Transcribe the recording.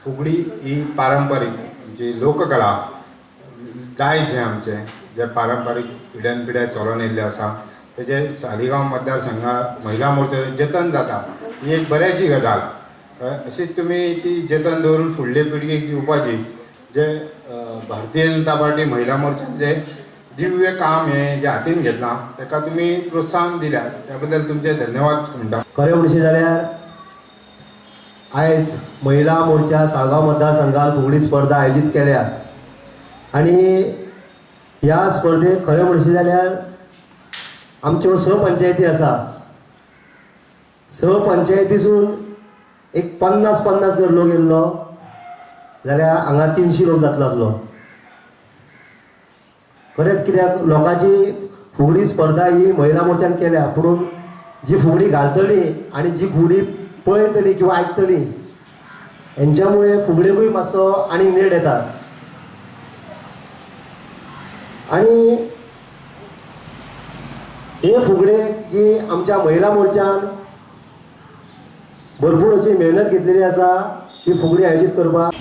फुगडी ही पारंपरिक जी लोककला दायज हे आमचे जे पारंपरिक पिढ्यान पिढ्या चलून येयल्ले आसा तेजे सालिगांव मतदारसंघात महिला मोर्चाचें जतन जाता ही एक बऱ्याची गजाल। अशीच तुमी ती जतन दवरून फुडले पिळगेक दिवपाची जे भारतीय जनता पार्टी महिला मोर्चान जे दिव्य काम हे जे हातीन घेतलां ताका तुमी प्रोत्साहन दिल्या त्या बद्दल तुमचे धन्यवाद म्हणटा। खरें म्हणचे जाल्यार आयज महिला मोर्चा साळगांव मतदारसंघात फुगडी स्पर्धा आयोजीत केल्या आणि ह्या स्पर्धेक खरें म्हणचे जाल्यार आमच्यो स पंचायती आसा। स पंचायतीसून एक 50 जर लोक येयल्लो जाल्यार हांगा 300 लोक जातलो आसलो। खरेंच कित्याक लोकांची फुगडी स्पर्धा ही महिला मोर्चान केल्या पूण जी फुगडी घालतली आणि जी फुगडी पळयतली किंवा आयकतली हेंच्यामुळे फुगडेकूय मातसो आनी नेट येता। आणि हे फुगडे जी आमच्या महिला मोर्चान भरपूर अशी मेहनत घेतलेली आसा ही फुगडी आयोजीत करपाक।